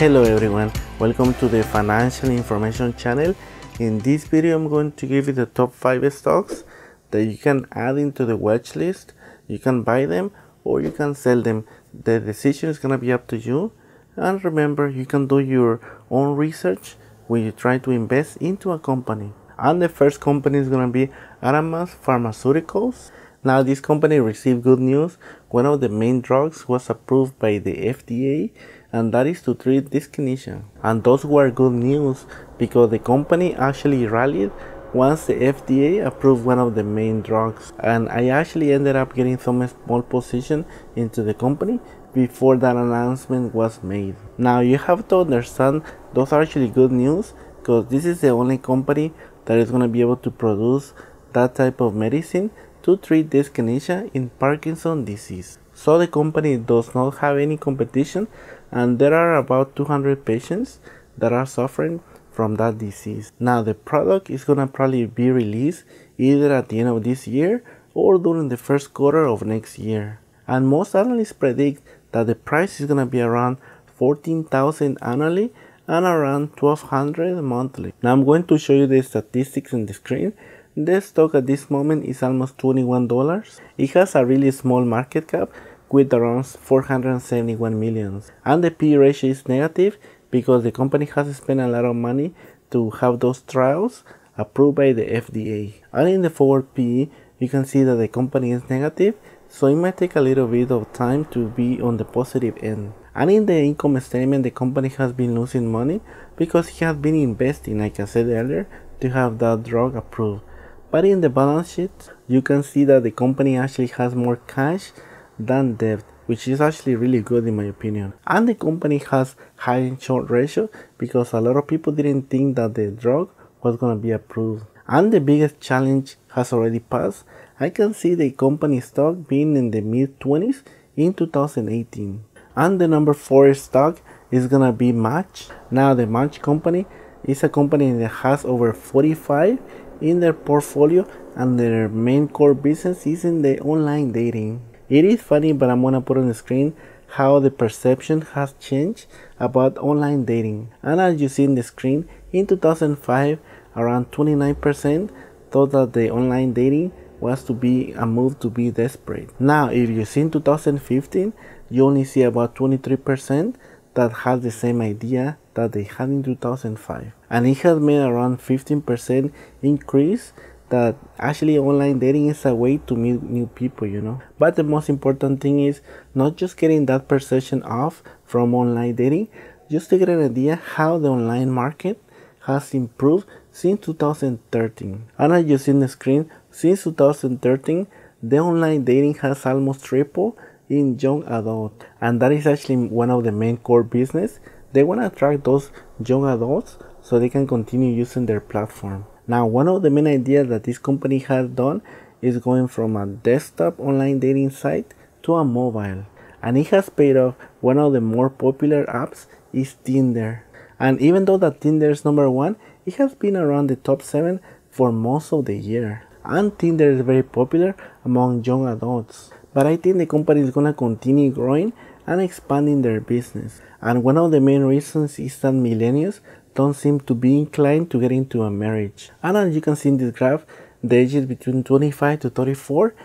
Hello everyone, welcome to the financial information channel. In this video I'm going to give you the top 5 stocks that you can add into the watch list. You can buy them or you can sell them. The decision is gonna be up to you. And remember, you can do your own research when you try to invest into a company. And the first company is gonna be ADMS Pharmaceuticals. Now this company received good news. One of the main drugs was approved by the FDA, and that is to treat dyskinesia. And those were good news because the company actually rallied once the FDA approved one of the main drugs. And I actually ended up getting some small position into the company before that announcement was made. Now you have to understand those are actually good news because this is the only company that is going to be able to produce that type of medicine to treat dyskinesia in Parkinson's disease. So the company does not have any competition, and there are about 200 patients that are suffering from that disease. Now the product is gonna probably be released either at the end of this year or during the first quarter of next year. And most analysts predict that the price is gonna be around $14,000 annually and around $1,200 monthly. Now I'm going to show you the statistics on the screen. The stock at this moment is almost $21. It has a really small market cap with around 471 million. And the P ratio is negative because the company has spent a lot of money to have those trials approved by the FDA. And in the forward PE, you can see that the company is negative, so it might take a little bit of time to be on the positive end. And in the income statement, the company has been losing money because it has been investing, like I said earlier, to have that drug approved. But in the balance sheet, you can see that the company actually has more cash than debt, which is actually really good in my opinion. And the company has high short ratio because a lot of people didn't think that the drug was going to be approved. And the biggest challenge has already passed. I can see the company stock being in the mid 20s in 2018. And the number 4 stock is going to be Match. Now the Match company is a company that has over 45 in their portfolio, and their main core business is in the online dating. It is funny, but I'm gonna put on the screen how the perception has changed about online dating. And as you see in the screen, in 2005 around 29% thought that the online dating was to be a move to be desperate. Now if you see in 2015, you only see about 23% that has the same idea that they had in 2005, and it has made around 15% increase that actually online dating is a way to meet new people, you know. But the most important thing is not just getting that perception off from online dating, just to get an idea how the online market has improved since 2013. And as you see in the screen, since 2013 the online dating has almost tripled in young adult, and that is actually one of the main core business. They want to attract those young adults so they can continue using their platform. Now one of the main ideas that this company has done is going from a desktop online dating site to a mobile, and it has paid off. One of the more popular apps is Tinder, and even though that Tinder is number 1, it has been around the top 7 for most of the year, and Tinder is very popular among young adults. But I think the company is gonna continue growing and expanding their business. And one of the main reasons is that millennials don't seem to be inclined to get into a marriage. And as you can see in this graph, the ages between 25 to 34,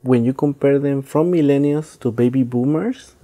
when you compare them from millennials to baby boomers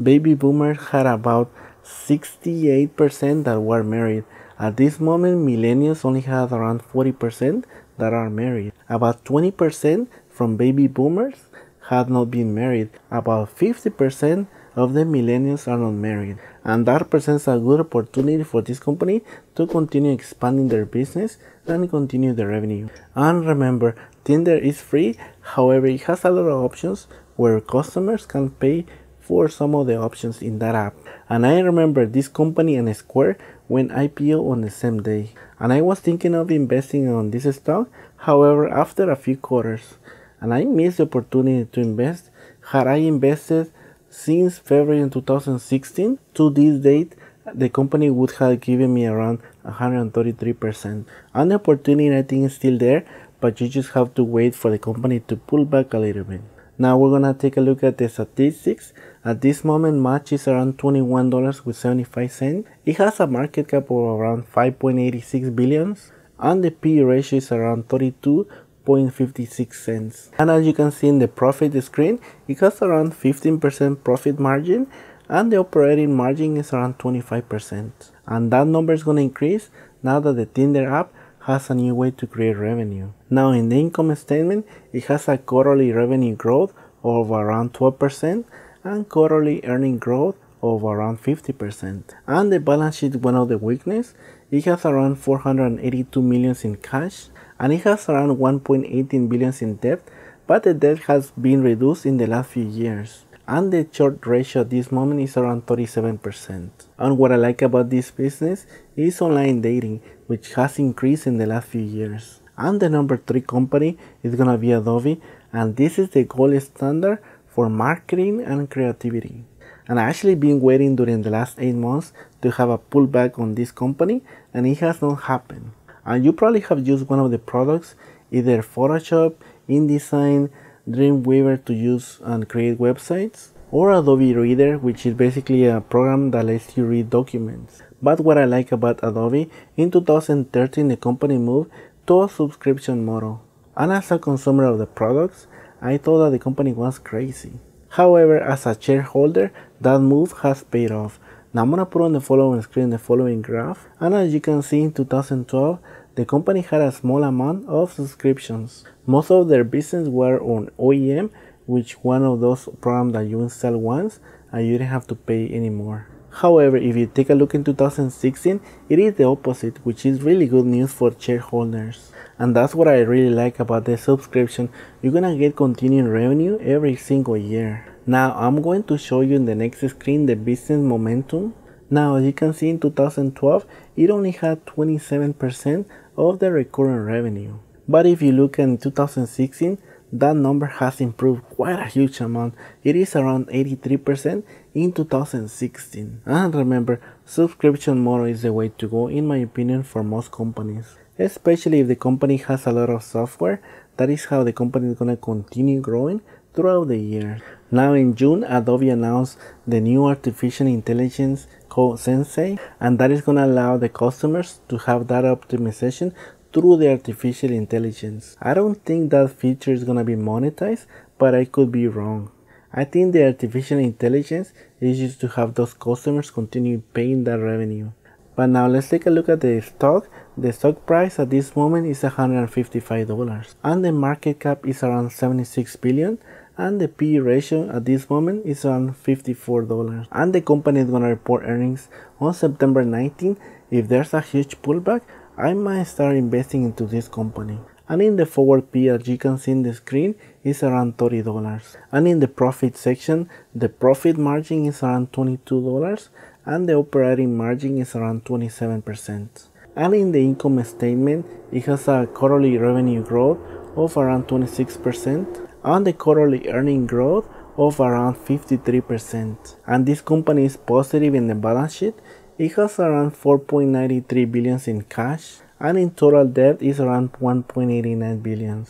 had about 68% that were married. At this moment, millennials only have around 40% that are married. About 20% from baby boomers had not been married. About 50% of the millennials are not married, and that presents a good opportunity for this company to continue expanding their business and continue the revenue. And remember, Tinder is free, however it has a lot of options where customers can pay for some of the options in that app. And I remember this company and Square went IPO on the same day, and I was thinking of investing on this stock, however after a few quarters, and I missed the opportunity to invest. Had I invested since February 2016 to this date, the company would have given me around 133%. And the opportunity I think is still there, but you just have to wait for the company to pull back a little bit. Now we're gonna take a look at the statistics. At this moment, Match is around $21.75. It has a market cap of around 5.86 billions, and the PE ratio is around 32.56 cents. And as you can see in the profit screen, it has around 15% profit margin, and the operating margin is around 25%. And that number is gonna increase now that the Tinder app has a new way to create revenue. Now in the income statement, it has a quarterly revenue growth of around 12% and quarterly earning growth of around 50%. And the balance sheet, one of the weakness, it has around 482 million in cash, and it has around 1.18 billion in debt, but the debt has been reduced in the last few years. And the short ratio at this moment is around 37%. And what I like about this business is online dating, which has increased in the last few years. And the number 3 company is gonna be Adobe, and this is the gold standard for marketing and creativity. And I actually been waiting during the last 8 months to have a pullback on this company, and it has not happened. And you probably have used one of the products, either Photoshop, InDesign, Dreamweaver to use and create websites, or Adobe Reader, which is basically a program that lets you read documents. But what I like about Adobe, in 2013 the company moved to a subscription model. And as a consumer of the products, I thought that the company was crazy. However, as a shareholder, that move has paid off. Now I'm gonna put on the following screen the following graph, and as you can see in 2012, the company had a small amount of subscriptions. Most of their business were on OEM, which one of those programs that you install once and you didn't have to pay anymore. However, if you take a look in 2016, it is the opposite, which is really good news for shareholders. And that's what I really like about the subscription. You're gonna get continuing revenue every single year. Now I'm going to show you in the next screen the business momentum. Now as you can see in 2012, it only had 27% of the recurring revenue. But if you look in 2016, that number has improved quite a huge amount. It is around 83% in 2016. And remember, subscription model is the way to go in my opinion for most companies. Especially if the company has a lot of software, that is how the company is going to continue growing throughout the year. Now in June, Adobe announced the new artificial intelligence called Sensei, and that is going to allow the customers to have data optimization through the artificial intelligence. I don't think that feature is going to be monetized, but I could be wrong. I think the artificial intelligence is just to have those customers continue paying that revenue. But now let's take a look at the stock. The stock price at this moment is $155 and the market cap is around 76 billion, and the PE ratio at this moment is around $54. And the company is going to report earnings on September 19. If there's a huge pullback, I might start investing into this company. And in the forward PE, as you can see in the screen, is around $30. And in the profit section, the profit margin is around $22 and the operating margin is around 27%. And in the income statement, it has a quarterly revenue growth of around 26% and the quarterly earning growth of around 53%. And this company is positive in the balance sheet. It has around 4.93 billion in cash, and in total debt is around 1.89 billion.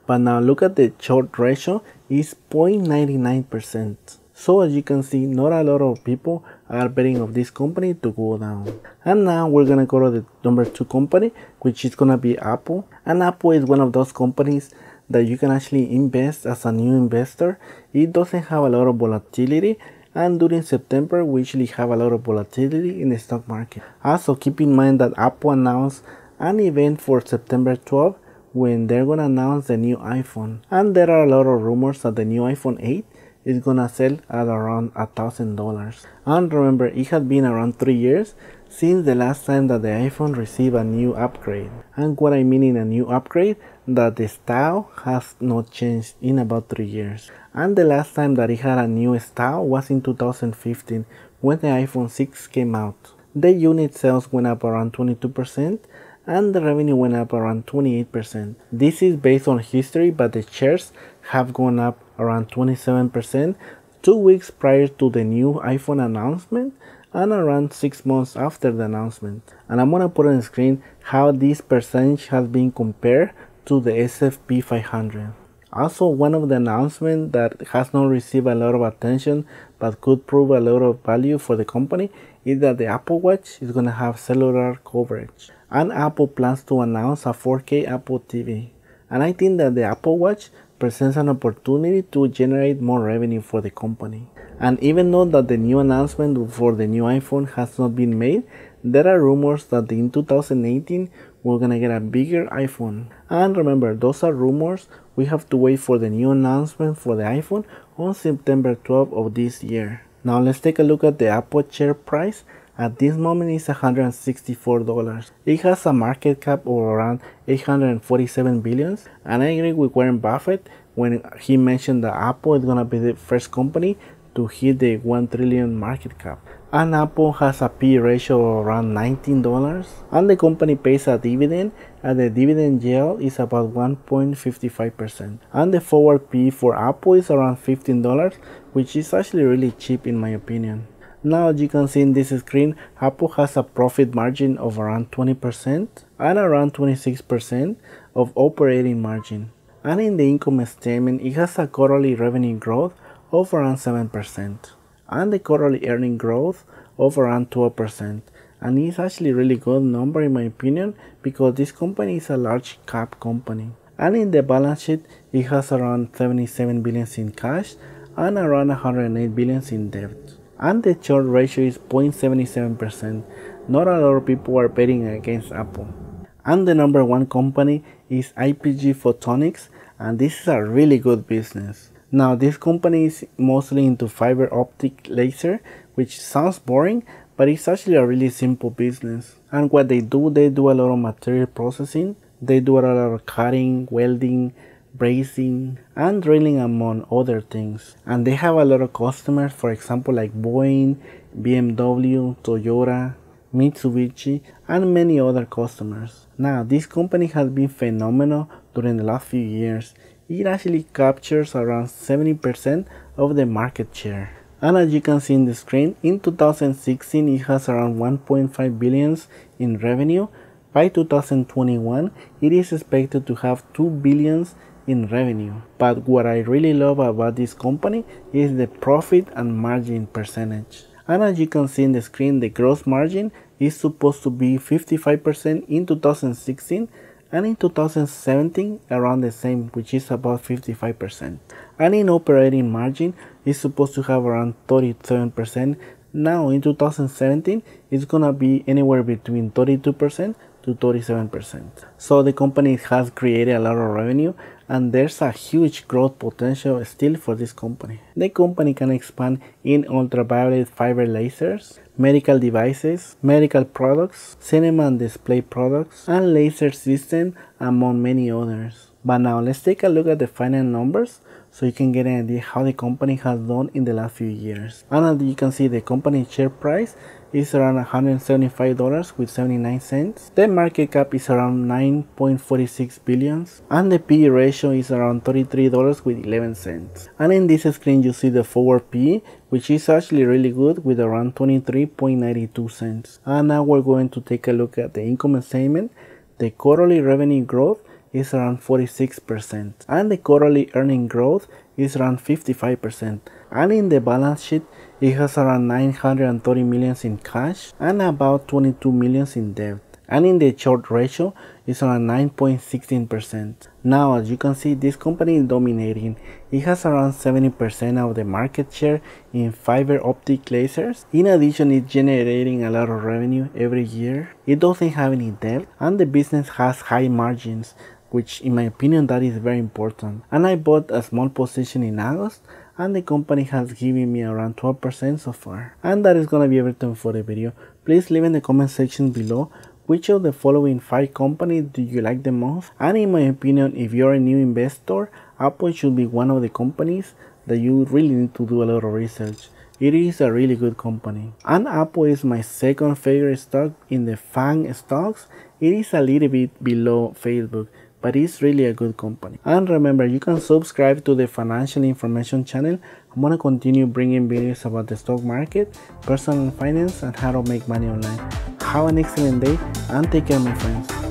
But now look at the short ratio, is 0.99%. So as you can see, not a lot of people are betting of this company to go down. And now we're gonna go to the number 2 company, which is gonna be Apple. And Apple is one of those companies that you can actually invest as a new investor. It doesn't have a lot of volatility, and during September we usually have a lot of volatility in the stock market. Also keep in mind that Apple announced an event for September 12 when they're gonna announce the new iPhone, and there are a lot of rumors that the new iPhone 8 is gonna sell at around $1,000. And remember, it had been around 3 years since the last time that the iPhone received a new upgrade. And what I mean in a new upgrade, that the style has not changed in about 3 years. And the last time that it had a new style was in 2015 when the iPhone 6 came out. The unit sales went up around 22% and the revenue went up around 28%. This is based on history, but the shares have gone up around 27% 2 weeks prior to the new iPhone announcement and around 6 months after the announcement. And I'm gonna put on the screen how this percentage has been compared to the S&P 500. Also, one of the announcements that has not received a lot of attention but could prove a lot of value for the company is that the Apple Watch is going to have cellular coverage. And Apple plans to announce a 4K Apple TV. And I think that the Apple Watch presents an opportunity to generate more revenue for the company. And even though that the new announcement for the new iPhone has not been made, there are rumors that in 2018 we're gonna get a bigger iPhone. And remember, those are rumors. We have to wait for the new announcement for the iPhone on September 12th of this year. Now let's take a look at the Apple share price. At this moment it's $164. It has a market cap of around 847 billions. And I agree with Warren Buffett when he mentioned that Apple is gonna be the first company to hit the 1 trillion market cap. And Apple has a P/E ratio of around $19, and the company pays a dividend, and the dividend yield is about 1.55%. And the forward P/E for Apple is around $15, which is actually really cheap in my opinion. Now, as you can see in this screen, Apple has a profit margin of around 20% and around 26% of operating margin. And in the income statement, it has a quarterly revenue growth of around 7%. And the quarterly earning growth of around 12%, and it's actually a really good number in my opinion because this company is a large cap company. And in the balance sheet it has around 77 billion in cash and around 108 billion in debt, and the short ratio is 0.77%. Not a lot of people are betting against Apple. And the number one company is IPG Photonics, and this is a really good business. Now, this company is mostly into fiber optic laser, which sounds boring, but it's actually a really simple business. And what they do a lot of material processing. They do a lot of cutting, welding, brazing, and drilling, among other things. And they have a lot of customers, for example, like Boeing, BMW, Toyota, Mitsubishi, and many other customers. Now, this company has been phenomenal during the last few years. It actually captures around 70% of the market share. And as you can see in the screen, in 2016 it has around 1.5 billion in revenue. By 2021 it is expected to have 2 billion in revenue. But what I really love about this company is the profit and margin percentage. And as you can see in the screen, the gross margin is supposed to be 55% in 2016, and in 2017 around the same, which is about 55%. And in operating margin is supposed to have around 37%. Now in 2017 it's gonna be anywhere between 32% to 37%. So the company has created a lot of revenue, and there's a huge growth potential still for this company. The company can expand in ultraviolet fiber lasers, medical devices, medical products, cinema and display products, and laser system, among many others. But now let's take a look at the final numbers so you can get an idea how the company has done in the last few years. And as you can see, the company share price is around $175.79. The market cap is around 9.46 billion, and the P/E ratio is around $33.11. And in this screen you see the forward P/E, which is actually really good with around 23.92 cents. And now we're going to take a look at the income statement. The quarterly revenue growth is around 46%, and the quarterly earning growth is around 55%. And in the balance sheet it has around 930 million in cash and about 22 million in debt. And in the short ratio is around 9.16%. Now, as you can see, this company is dominating. It has around 70% of the market share in fiber optic lasers. In addition, it's generating a lot of revenue every year. It doesn't have any debt, and the business has high margins, which in my opinion that is very important. And I bought a small position in August, and the company has given me around 12% so far. And that is gonna be everything for the video. Please leave in the comment section below which of the following 5 companies do you like the most. And in my opinion, if you're a new investor, Apple should be one of the companies that you really need to do a lot of research. It is a really good company. And Apple is my second favorite stock in the FANG stocks. It is a little bit below Facebook, but it's really a good company. And remember, you can subscribe to the financial information channel. I'm gonna continue bringing videos about the stock market, personal finance, and how to make money online. Have an excellent day and take care, my friends.